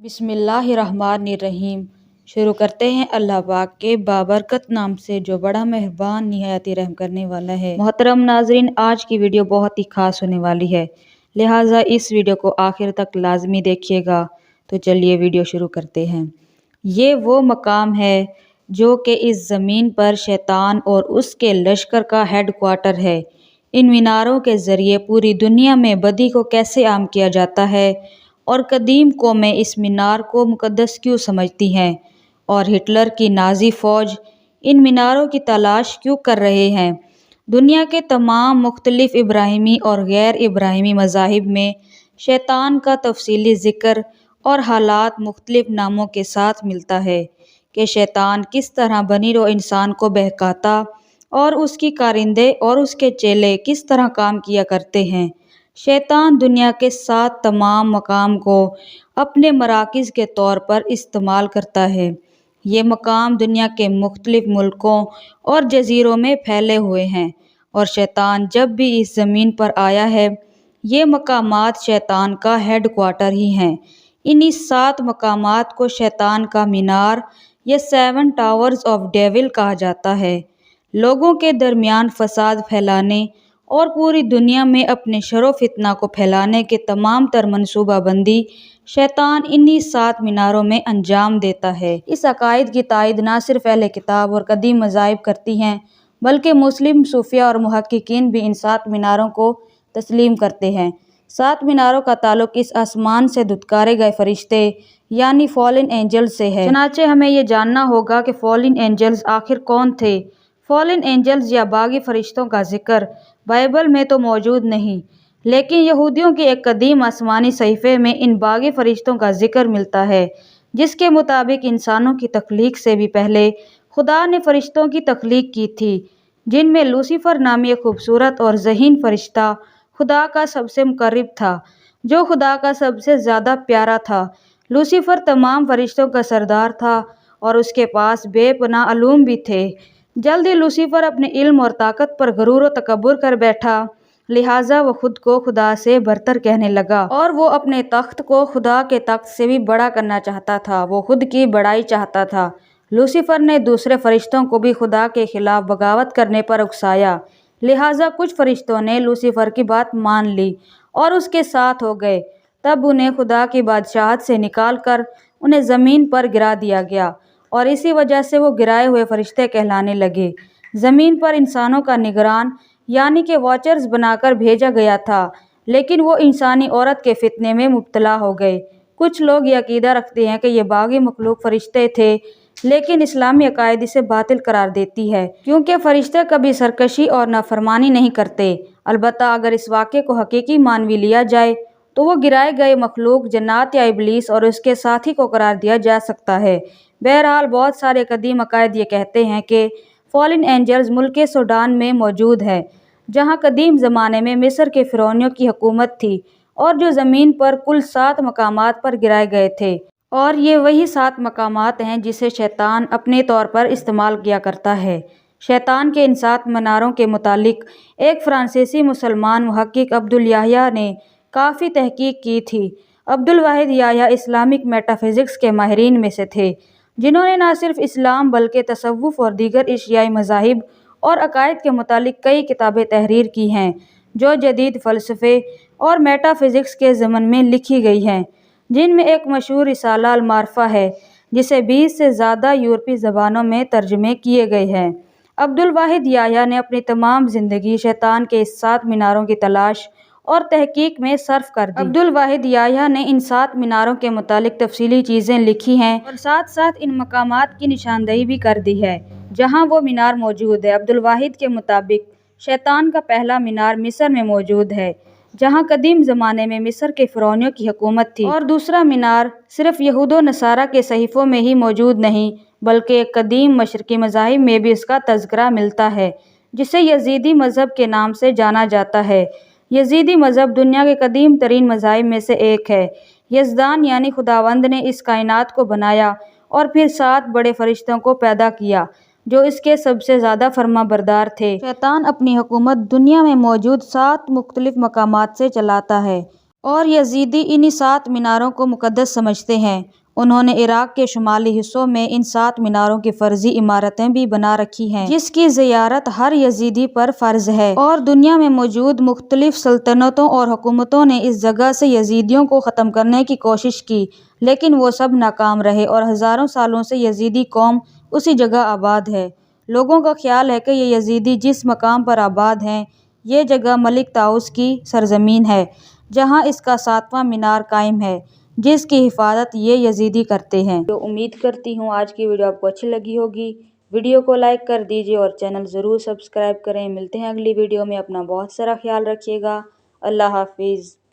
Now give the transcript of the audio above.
बिस्मिल्लाहिर्रहमानिर्रहीम। शुरू करते हैं अल्लाह पाक के बाबरकत नाम से जो बड़ा मेहरबान निहायत रहम करने वाला है। मोहतरम नाजरीन, आज की वीडियो बहुत ही खास होने वाली है, लिहाजा इस वीडियो को आखिर तक लाजमी देखिएगा। तो चलिए वीडियो शुरू करते हैं। ये वो मकाम है जो कि इस ज़मीन पर शैतान और उसके लश्कर का हेड क्वार्टर है। इन मीनारों के ज़रिए पूरी दुनिया में बदी को कैसे आम किया जाता है और कदीम कौमें इस मीनार को मुक़द्दस क्यों समझती हैं और हिटलर की नाज़ी फ़ौज इन मीनारों की तलाश क्यों कर रहे हैं। दुनिया के तमाम मुख्तलिफ इब्राहिमी और गैर इब्राहिमी मज़ाहिब में शैतान का तफसीली ज़िक्र और हालात मुख्तलिफ नामों के साथ मिलता है कि शैतान किस तरह बनी रो इंसान को बहकाता और उसकी कारिंदे और उसके चेले किस तरह काम किया करते हैं। शैतान दुनिया के 7 तमाम मकाम को अपने मराकिज़ के तौर पर इस्तेमाल करता है। ये मकाम दुनिया के मुख्तलिफ मुल्कों और जजीरों में फैले हुए हैं और शैतान जब भी इस ज़मीन पर आया है, ये मकामात शैतान का हेड क्वार्टर ही हैं। इन्हीं 7 मकामात को शैतान का मीनार या 7 टावर्स ऑफ डेविल कहा जाता है। लोगों के दरमियान फसाद फैलाने और पूरी दुनिया में अपने शर फितना को फैलाने के तमाम तर मनसूबाबंदी शैतान इन्हीं 7 मीनारों में अंजाम देता है। इस अकायद की तायद न सिर्फ अहले किताब और कदीम मज़ाहिब करती हैं, बल्कि मुस्लिम सूफिया और मुहक्किकीन भी इन 7 मीनारों को तस्लीम करते हैं। 7 मीनारों का ताल्लुक इस आसमान से दुत्कारे गए फरिश्ते यानी फॉलन एंजल्स से है। चनाचे हमें ये जानना होगा कि फॉलन एंजल्स आखिर कौन थे। फॉलन एंजल्स या बागी फरिश्तों का जिक्र बाइबल में तो मौजूद नहीं, लेकिन यहूदियों के एक कदीम आसमानी सहीफ़े में इन बागी फरिश्तों का जिक्र मिलता है, जिसके मुताबिक इंसानों की तख्लीक से भी पहले खुदा ने फरिश्तों की तख्लीक की थी, जिनमें लूसीफर नामी एक खूबसूरत और ज़हीन फरिश्ता खुदा का सबसे मुकर्रब था, जो खुदा का सबसे ज़्यादा प्यारा था। लूसीफर तमाम फरिश्तों का सरदार था और उसके पास बेपनाह अलूम भी थे। जल्द ही लूसीफर अपने इल्म और ताकत पर गरूर व तकब्बुर कर बैठा, लिहाजा वो खुद को खुदा से बरतर कहने लगा और वो अपने तख्त को खुदा के तख्त से भी बड़ा करना चाहता था। वो खुद की बड़ाई चाहता था। लूसीफर ने दूसरे फरिश्तों को भी खुदा के खिलाफ बगावत करने पर उकसाया, लिहाजा कुछ फरिश्तों ने लूसीफर की बात मान ली और उसके साथ हो गए। तब उन्हें खुदा की बादशाहत से निकाल कर उन्हें ज़मीन पर गिरा दिया गया और इसी वजह से वो गिराए हुए फरिश्ते कहलाने लगे। ज़मीन पर इंसानों का निगरान यानी कि वॉचर्स बनाकर भेजा गया था, लेकिन वो इंसानी औरत के फितने में मुब्तला हो गए। कुछ लोग ये अकीदा रखते हैं कि ये बागी मखलूक फरिश्ते थे, लेकिन इस्लामी अकायद इसे बातिल करार देती है, क्योंकि फरिश्ते कभी सरकशी और नाफरमानी नहीं करते। अलबत्ता अगर इस वाक़े को हकीकी मानवी लिया जाए तो वो गिराए गए मखलूक जन्नात या इबलीस और उसके साथी को करार दिया जा सकता है। बहरहाल बहुत सारे कदीम अकायद ये कहते हैं कि फॉलन एंजल्स मुल्क सूडान में मौजूद है, जहाँ कदीम ज़माने में मिस्र के फ़िरौनियों की हुकूमत थी और जो ज़मीन पर कुल 7 मकामात पर गिराए गए थे। और ये वही 7 मकामात हैं जिसे शैतान अपने तौर पर इस्तेमाल किया करता है। शैतान के इन 7 मीनारों के मुतालिक एक फ़्रांसीसी मुसलमान मुहक्किक अब्दुल याह्या ने काफ़ी तहकीक की थी। अब्दुल वाहिद याह्या इस्लामिक मेटाफिज़िक्स के माहिरीन में से थे, जिन्होंने न सिर्फ इस्लाम बल्कि तसव्वुफ़ और दीगर एशियाई मज़ाहिब और अकायद के मुतालिक कई किताबें तहरीर की हैं, जो जदीद फ़लसफ़े और मेटाफिज़िक्स के ज़मन में लिखी गई हैं, जिनमें एक मशहूर रिसाला अल मारिफ़ा है, जिसे 20 से ज़्यादा यूरोपीय ज़बानों में तर्जुमे किए गए हैं। अब्दुल वाहिद याह्या ने अपनी तमाम ज़िंदगी शैतान के इस 7 मीनारों की तलाश और तहकीक में सर्फ कर दी। अब्दुल वाहिद याह्या ने इन 7 मीनारों के मुतालिक तफसीली चीज़ें लिखी हैं और साथ साथ इन मकामात की निशानदही भी कर दी है जहाँ वो मीनार मौजूद है। अब्दुल वाहिद के मुताबिक शैतान का पहला मीनार मिस्र में मौजूद है, जहाँ कदीम ज़माने में मिस्र के फ़िरौनियों की हुकूमत थी, और दूसरा मीनार सिर्फ यहूद व नसारा के सहीफ़ों में ही मौजूद नहीं, बल्कि एक कदीम मशरकी मज़ाहिब में भी इसका तज़किरा मिलता है, जिसे यजीदी मज़हब के नाम से जाना जाता है। यजीदी मज़हब दुनिया के कदीम तरीन मज़ाहिब में से एक है। यज़दान यानी खुदावंद ने इस कायनात को बनाया और फिर 7 बड़े फरिश्तों को पैदा किया, जो इसके सबसे ज़्यादा फरमाबरदार थे। शैतान अपनी हुकूमत दुनिया में मौजूद 7 मुख्तलिफ मकामात से चलाता है اور یزیدی انہی 7 میناروں کو مقدس سمجھتے ہیں۔ انہوں نے عراق کے شمالی حصوں میں ان 7 میناروں کی فرضی عمارتیں بھی بنا رکھی ہیں جس کی زیارت ہر یزیدی پر فرض ہے، اور دنیا میں موجود مختلف سلطنتوں اور حکومتوں نے اس جگہ سے یزیدیوں کو ختم کرنے کی کوشش کی لیکن وہ سب ناکام رہے اور ہزاروں سالوں سے یزیدی قوم اسی جگہ آباد ہے۔ لوگوں کا خیال ہے کہ یہ یزیدی جس مقام پر آباد ہیں یہ جگہ ملک طاؤس کی سرزمین ہے جہاں اس کا 7واں مینار قائم ہے جس کی حفاظت یہ یزیدی کرتے ہیں۔ تو امید کرتی ہوں آج کی ویڈیو آپ کو اچھی لگی ہوگی۔ ویڈیو کو لائک کر دیجیے اور چینل ضرور سبسکرائب کریں۔ ملتے ہیں اگلی ویڈیو میں، اپنا بہت سارا خیال رکھیے گا۔ اللہ حافظ۔